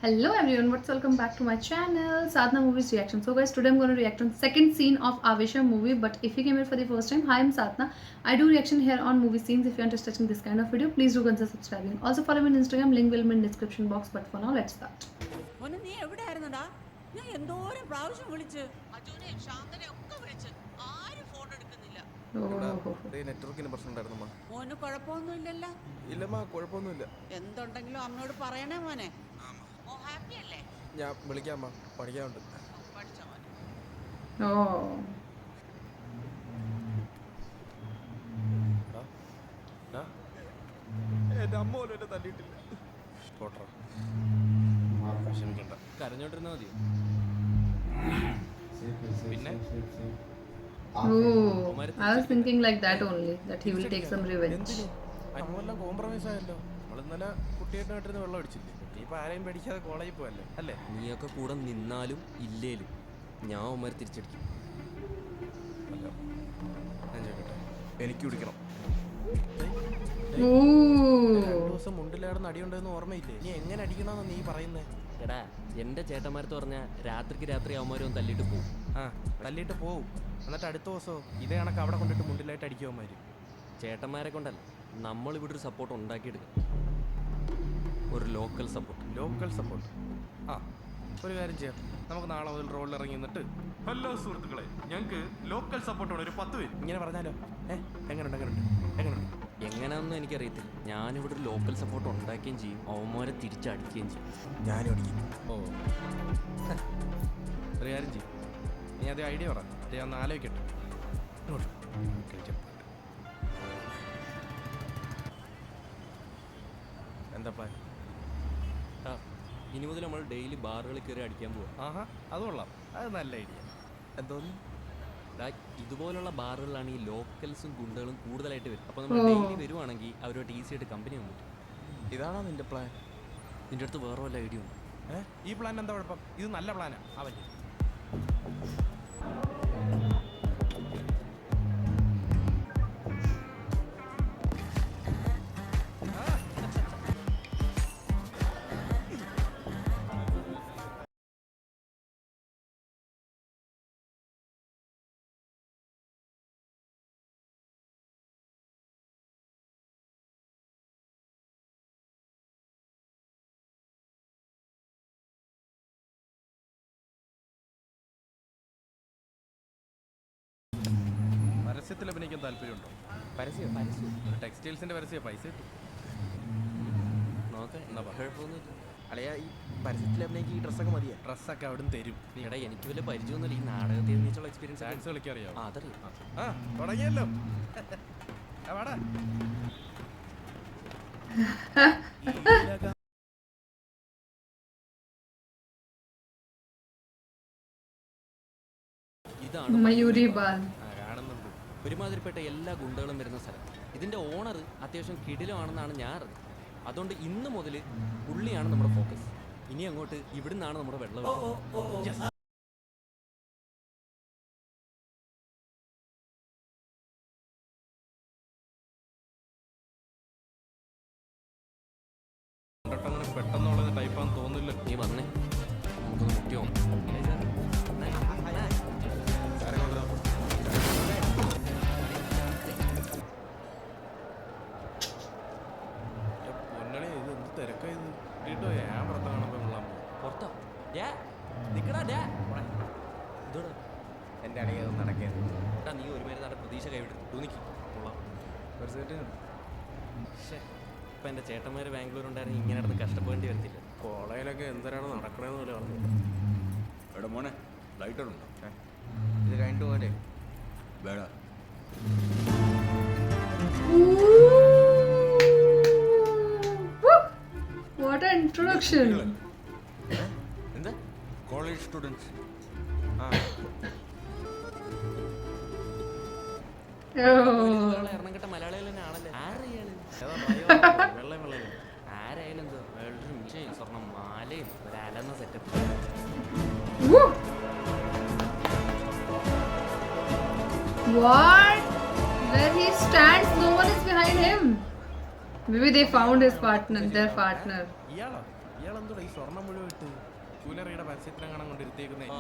Hello everyone, welcome back to my channel Sadhna Movies Reaction. So guys, today I'm going to react on second scene of Avesha movie. But if you came here for the first time, hi, I'm Sadhna. I do reaction here on movie scenes. If you're interested in this kind of video, please do consider subscribing. Also follow me on Instagram, link will be in description box. But for now, let's start. മോനെ നീ എവിടെയായിരുന്നടാ? ഞാൻ എന്തോരം പ്രാവശ്യം വിളിച്ച് അജുനെ ശാന്തനെ ഒക്കെ വിളിച്ച് ആരും phone എടുക്കുന്നില്ല. നെറ്റ്വർക്കിന് പ്രശ്നമുണ്ടായിരുന്നു. മോന് കുഴപ്പമൊന്നുമില്ലല്ലോ? ഇല്ലമ്മ, കുഴപ്പമൊന്നുമില്ല. എന്തുണ്ടെങ്കിലും അമ്മയോട് പറയണേ മോനെ. ഓ ഹാപ്പി അല്ലേ? ഞാൻ വിളിക്കാം അമ്മ, പഠിക്കാനുണ്ട്. പഠിച്ചോ മോനെ. എന്റെ അമ്മ പോലും എന്നെ തല്ലിയിട്ടില്ല. ക്ഷമിക്കണ്ട, കരഞ്ഞോണ്ടിരുന്ന മതി. പിന്നെ I was thinking like that only, that he will take some revenge. നമ്മളെല്ലാം കോംപ്രമൈസ് ആയല്ലോ. നമ്മൾ ഇന്നലെ കുട്ടിയായിട്ടിരുന്ന് വെള്ളം അടിച്ചില്ലേ? ഇപ്പൊ ആരെയും പേടിക്കാതെ കോളേജിൽ പോയല്ലേ അല്ലേ? നീയൊക്കെ കൂടെ നിന്നാലും ഇല്ലേലും ഞാൻ ഉമ്മർ തിരിച്ചടിക്കും. ഞാൻ ചോദിക്കട്ടെ, എനിക്ക് കുടിക്കണം. ദിവസം മുണ്ടിലാടുന്ന അടിയുണ്ടെന്ന് ഓർമ്മയില്ലേ? നീ എങ്ങനെ അടിക്കണമെന്ന് നീ പറയുന്നേ? എടാ, എൻ്റെ ചേട്ടന്മാരത്ത് പറഞ്ഞാൽ രാത്രിക്ക് രാത്രി അവന്മാരും തല്ലിയിട്ട് പോകും. തല്ലിയിട്ട് പോവും. എന്നിട്ട് അടുത്ത ദിവസമോ ഇതേ കണക്ക് അവിടെ കൊണ്ടിട്ട് മുണ്ടിലായിട്ട് അടിക്കുവന്മാര്. ചേട്ടന്മാരെ കൊണ്ടല്ല, നമ്മളിവിടെ ഒരു സപ്പോർട്ട് ഉണ്ടാക്കിയെടുക്കും. ഒരു ലോക്കൽ സപ്പോർട്ട്. ഒരു കാര്യം ചെയ്യാം, നമുക്ക് നാളെ മുതൽ റോഡിൽ ഇറങ്ങി നിന്നിട്ട് ഹലോ സുഹൃത്തുക്കളെ, ഞങ്ങൾക്ക് ലോക്കൽ സപ്പോർട്ടാണ് ഒരു 10 പേര് ഇങ്ങനെ പറഞ്ഞാലോ? എങ്ങനെയുണ്ട്? എങ്ങനെയാണെന്നും എനിക്കറിയത്തില്ല. ഞാനിവിടെ ഒരു ലോക്കൽ സപ്പോർട്ട് ഉണ്ടാക്കുകയും ചെയ്യും, അവന്മാരെ തിരിച്ചടിക്കുകയും ചെയ്യും. ഞാനും അടിക്കും. ഒരു കാര്യം ചെയ്യും, നീ അത് ഐഡിയ പറ, ഞാൻ ഒന്ന് ആലോചിക്കട്ടെ. എന്താ പ്ലാൻ? ഇനി മുതൽ നമ്മൾ ഡെയിലി ബാറുകളിൽ കയറി അടിക്കാൻ പോവാം. അത് കൊള്ളാം, അത് നല്ല ഐഡിയ. എന്തോന്നു? ഇതുപോലുള്ള ബാറുകളിലാണ് ഈ ലോക്കൽസും ഗുണ്ടകളും കൂടുതലായിട്ട് വരും. അപ്പോൾ നമ്മൾ ഡെയിലി വരുവാണെങ്കിൽ അവരോട് ഈസി ആയിട്ട് കമ്പനി വന്നു പറ്റും. ഇതാണോ നിന്റെ പ്ലാൻ? നിന്റെ അടുത്ത് വേറെ വല്ല ഐഡിയ ഉണ്ട്? ഈ പ്ലാൻ എന്താ കുഴപ്പം? ഇത് നല്ല പ്ലാനാ. അവൻ പരസ്യത്തിൽ അഭിനയിക്കാൻ താല്പര്യമുണ്ടോ? പരസ്യം ഒരു ടെക്സ്റ്റൈൽസിന്റെ പരസ്യം, പൈസ കിട്ടും. നോക്കാം, കുഴപ്പമൊന്നുമില്ല. അളയാ, ഈ പരസ്യത്തിൽ അഭിനയിക്ക് ഈ ഡ്രസ്സൊക്കെ മതിയാ? ഡ്രസ്സൊക്കെ അവിടെ തരും. എടാ, എനിക്ക് വലിയ പരിചയമൊന്നുമില്ല ഈ നാടകത്തിൽ നിന്നുള്ള എക്സ്പീരിയൻസ്. ഡാൻസ് കളിക്കാൻ അറിയാം? അതറിയാം. തുടങ്ങിയല്ലോ. ഇതാണ് മയൂരി ബാൽ. കാണുന്നുണ്ട്. ഒരുമാതിരിപ്പെട്ട എല്ലാ ഗുണ്ടകളും വരുന്ന സ്ഥലം. ഇതിന്റെ ഓണർ അത്യാവശ്യം കിടിലമാണെന്നാണ് ഞാൻ അറിഞ്ഞത്. അതുകൊണ്ട് ഇന്ന് മുതൽ പുള്ളിയാണ് നമ്മുടെ ഫോക്കസ്. ഇനി അങ്ങോട്ട് ഇവിടുന്നാണ് നമ്മുടെ വെള്ളം. പെട്ടെന്നുള്ള ടൈപ്പാന്ന് തോന്നില്ല. നീ വന്നേ, നമുക്കൊന്ന് മുട്ടിയോ. പൊന്നളി, ഇത് എന്ത് തിരക്കായത് കേട്ടോ? ഞാൻ പുറത്താണ് പുറത്തോ? നിക്കടാ. ഇതോടാ എൻ്റെ അടിയത് നടക്കരുത്. നീ ഒരു മേലെ നട പ്രതീക്ഷ കൈവിട്ടു തോന്നിക്ക് കൊള്ളാം. ഒരു സെറ്റ് ഇപ്പം എൻ്റെ ചേട്ടന്മാർ ബാംഗ്ലൂർ ഉണ്ടായിരുന്നു, ഇങ്ങനെ നടന്ന് കഷ്ടപ്പെടേണ്ടി വരത്തില്ല. കോളേജിലൊക്കെ എന്തരാണ് നടക്കണേന്ന് പോലെ പറഞ്ഞു. എവിടെ മോനെ, ലൈറ്റർ ഉണ്ടോ? ഇത് കഴിഞ്ഞിട്ട് പോലെ വേട What an introduction. എന്താ? College students. എറണാകുളത്തെ മലയാളികൾ തന്നെ ആണല്ലേ. ആരായാലും എന്തോ സ്വർണ്ണം മാലയും ഒരു അലന്ന setup. What? Where he stands, no one is behind him. Maybe they found his partner, their partner. ഇയാളോ? ഇയാളെന്തോടാ ഈ സ്വർണം മുഴുവൻ ഇട്ട് കൂലറിയുടെ പരസ്യത്തിനെ കാണാൻ കൊണ്ടിരുത്തിയേക്കുന്നേ? ആ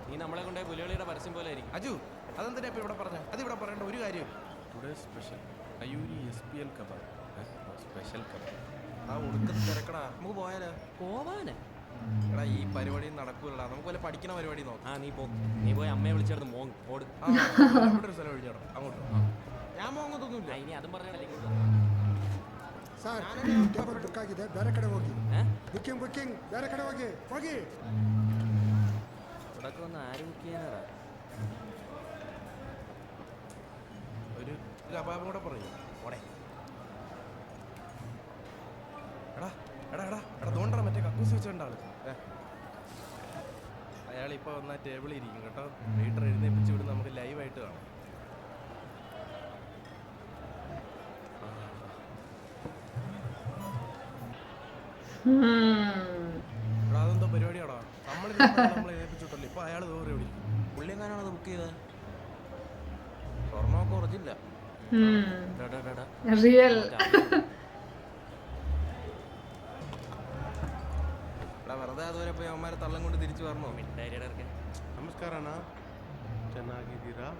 നീ നമ്മളെ കൊണ്ടേ പുലികളിയുടെ പരസ്യം പോലെ ആയിരിക്കും. അജു അതെന്തിനാ ഇപ്പൊ ഇവിടെ പറഞ്ഞ? അത് ഇവിടെ പറയേണ്ട ഒരു കാര്യം. ടുഡേ സ്പെഷ്യൽ അയൂരി SPL കബാബ്. Special kebab. ആ ഉടുക്കത്ത് തിരക്കടാ, നമുക്ക് പോയാലോ? പോവാനെ എടാ ഈ പരിപാടി നടക്കൂലടാ, നമുക്ക് വല്ല പഠിക്കണ പരിപാടി നോക്കാം. ആ നീ പോയി അമ്മയെ വിളിച്ചേർന്ന് മോങ് ഓട്. ആ, ഇവിടെ ഒരു സ്ഥലം ഒഴിഞ്ഞോ അങ്ങോട്ട്. ഞാൻ മോങ്ങത്തൊന്നുമില്ല. ഇനി അതും പറഞ്ഞാലേ ಸರ್ ಟೇಬಲ್ ಬುಕ್ ಆಗಿದೆ, ಬೇರೆ ಕಡೆ ಹೋಗಿ. ಬುಕ್ಕಿಂಗ್ ಬೇರೆ ಕಡೆ ಹೋಗಿ ಹೋಗಿ. ഇവിടെ വന്ന് ആര് ബുക്ക് ചെയ്യാനാ? ഒരു കബാബും കൂടെ പറയൂ. ഓടെ എടാ എടാ എടാ എടാ തോണ്ടടാ, മറ്റേ കക്കൂസ് വെച്ചോണ്ട ആള്. അയാൾ ഇപ്പോൾ വന്നാൽ ടേബിളിൽ ഇരിക്കും കേട്ടോ. വീട്ടിൽ എഴുന്നേപ്പിച്ച് വിടും, നമുക്ക് ലൈവായിട്ട് കാണാം. എടാ അതെന്തോ പരിപാടിയാടാ, നമ്മൾ എഴുന്നേപ്പിച്ചിട്ടല്ലോ. ഇപ്പൊ അയാൾ ദൂരെ എവിടെ പുള്ളി എങ്ങനെയാണത് ബുക്ക് ചെയ്തത്? സ്വർണ്ണമൊക്കെ കുറച്ചില്ല. റിയൽ. എടാ വെറുതെ അതുവരെ പോയി അവന്മാരെ തള്ളം കൊണ്ട് തിരിച്ചു വരണോ? മിഠായിയുടെ ഇറക്കാൻ ನಮಸ್ಕಾರ ಅಣ್ಣ, ಚೆನ್ನಾಗಿದ್ದೀರಾ?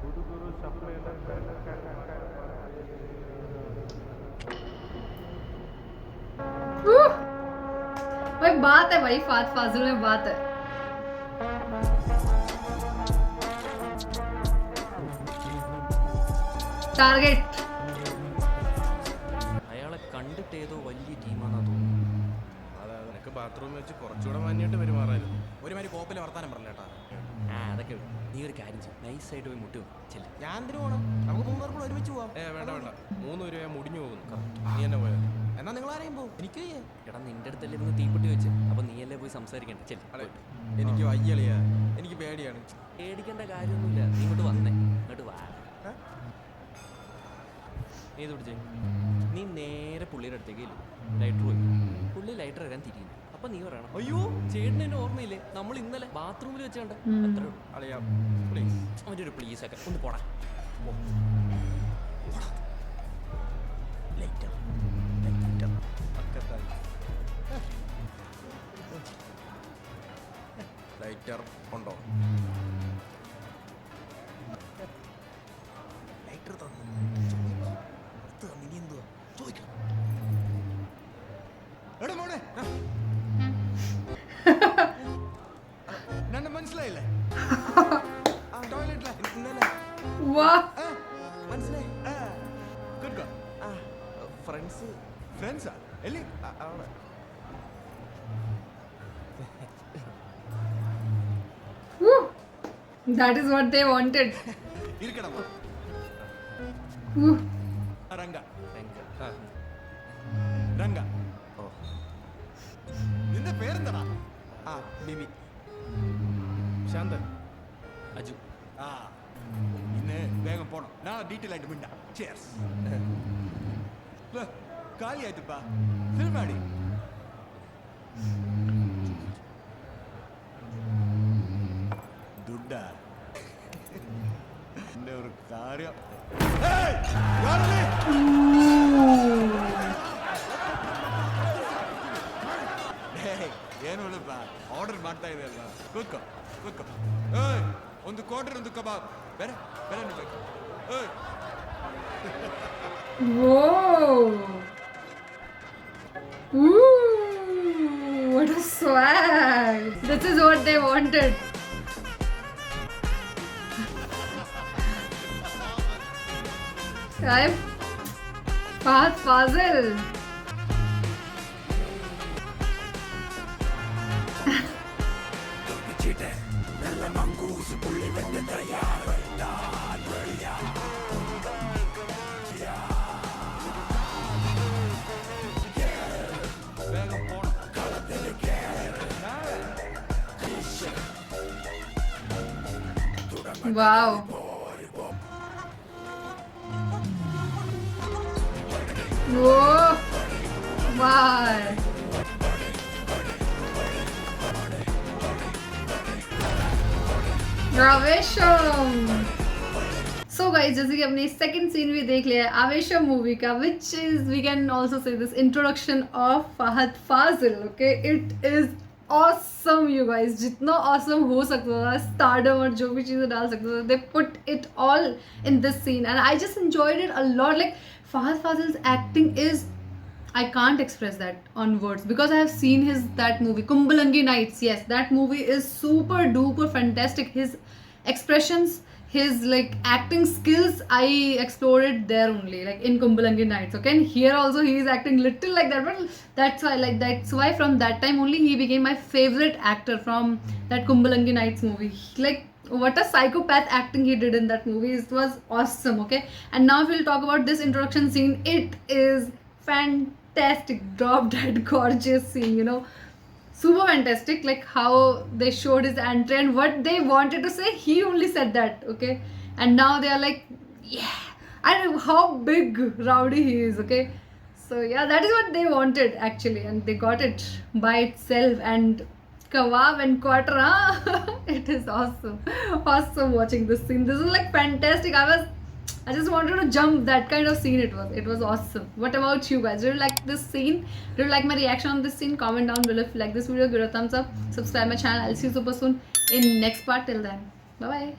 ಹುಡುಗರು ಸಪ್ಲೈ भाई बात है भाई, फाजिल में बात है. टारगेट അയാളെ കണ്ടിട്ട് ഏതോ വലിയ ടീമാണെന്നാ തോന്നുന്നു. അതെ, നിനക്ക് ബാത്റൂമിൽ വെച്ച് കുറച്ചുകൂടെ മാന്യമായിട്ട് പെരുമാറായിരുന്നു. ഒരുമാതിരി കോപ്പിലെ വർത്താനം പറഞ്ഞേട്ടാ. ആ അതൊക്കെ വിട്. നീ ഒരു കാര്യം ചെയ്യും, നൈസായിട്ട് പോയി മുട്ടി ചെല്ല. ഞാൻ എന്തിനു പോകണം? നമുക്ക് 3 പേർക്കും ഒരുമിച്ച് പോവാം. വേണ്ട വേണ്ട, 3 രൂപ മുടിഞ്ഞു പോകുന്നു. നീ എന്നെ പോയത് എന്നാ നിങ്ങൾ ആരെയും പോകും? എനിക്ക് എടാ നിന്റെ അടുത്തല്ലേ ഇരുന്ന് തീപ്പെട്ടി വെച്ച്, അപ്പൊ നീയല്ലേ പോയി സംസാരിക്കണ്ട. ചെല്ല. എനിക്ക് വയ്യളിയാ, എനിക്ക് പേടിയാണ്. പേടിക്കേണ്ട കാര്യമൊന്നുമില്ല, നീ ഇങ്ങോട്ട് വന്നേ. ഇങ്ങോട്ട് വാ. നീ ഇത് പിടിച്ചേ. നീ നേരെ പുള്ളിയുടെ അടുത്തേക്ക് ലൈറ്റർ പോയി. പുള്ളി ലൈറ്റർ ഇടാൻ തിരിയുന്നു. അപ്പൊ നീ പറയണം, അയ്യോ ചേട്ടന് എന്നെ ഓർമ്മയില്ലേ, നമ്മൾ ഇന്നലെ ബാത്റൂമിൽ വെച്ച് കണ്ട. അത്രേ ഉള്ളൂ. അളിയാ പ്ലീസ്. അവൻ്റെ ഒരു പ്ലീസ് ഒക്കെ ഒന്ന് പോടാ. ലൈറ്റർ ലൈറ്റർ ഉണ്ടോ? ലൈറ്റർ തന്നു. ഇനി എന്തുവാ ചോദിക്കണം? എടാ മോനെ, എന്നെ മനസ്സിലായില്ലേ? ടോയ്ലറ്റിലെ ഇന്നലെ वाह. മനസ്സിലായി. Good goal. ഫ്രണ്ട്സാ എല്ലി അവിടെ. Woo. That is what they wanted. ഇരിക്കണം. Woo. രംഗ രംഗ. ഓ നിന്റെ പേരെന്താടാ? ആ ബിബി. ശാന്തൻ. അജു. ആ ഇന്ന് വേഗം പോണം, നാളെ ഡീറ്റെയിൽ ആയിട്ട് മിണ്ടാം. ചേർസ്. കാലിയായിട്ടിപ്പാ ഫിലിം ആടി. ദുഡ എന്റെ ഒരു കാര്യം. ಏನು ಹೇಳಪ್ಪ, ಆರ್ಡರ್ ಮಾಡ್ತಾ ಇದೆ ಅಲ್ಲ, ಕೂತ್ಕೋ ಕೂತ್ಕೋ. ಏಯ್ ಒಂದು ಕ್ವಾರ್ಟರ್, ಒಂದು ಕಬಾಬ್, ಬೇರೆ ಬೇರೆ ಬೇಕು. ಏಯ್ Whoa. Ooh, what a swag. This is what they wanted. I'm Fazil. വേഗം പോണം. Wow. Whoa. Wow. Ravisham. So guys, जैसे कि अपने सेकंड सीन भी देख लिया है आवेशा मूवी का, which is we can also say this introduction of Fahad Fazil. Okay, it is awesome you guys. जितना awesome हो सकता था, stardom और जो भी चीज़ें डाल सकते थे, they put it all in this scene and I just enjoyed it a lot. Like Fahad Fazil's acting is, I can't express that on words because I have seen that movie Kumbalangi Nights. Yes, that movie is super duper fantastic. His expressions, his like acting skills, I explored it there only, like in Kumbalangi Nights. Okay, and here also he is acting little like that, but that's why from that time only he became my favorite actor from that Kumbalangi Nights movie. Like what a psychopath acting he did in that movie. It was awesome. Okay, and now if we'll talk about this introduction scene, it is fantastic, drop dead gorgeous scene, you know, super fantastic. Like how they showed his entry and what they wanted to say, he only said that. Okay, and now they are like, yeah, and how big rowdy he is. Okay, so yeah, that is what they wanted actually, and they got it by itself. And kebab and quarter, huh? It is awesome watching this scene. This is like fantastic. I just wanted to jump. That kind of scene it was awesome. What about you guys? Do you like this scene? Do you like my reaction on this scene? Comment down below if you like this video. Give it a thumbs up. Subscribe my channel. I'll see you super soon in next part. Till then, bye bye.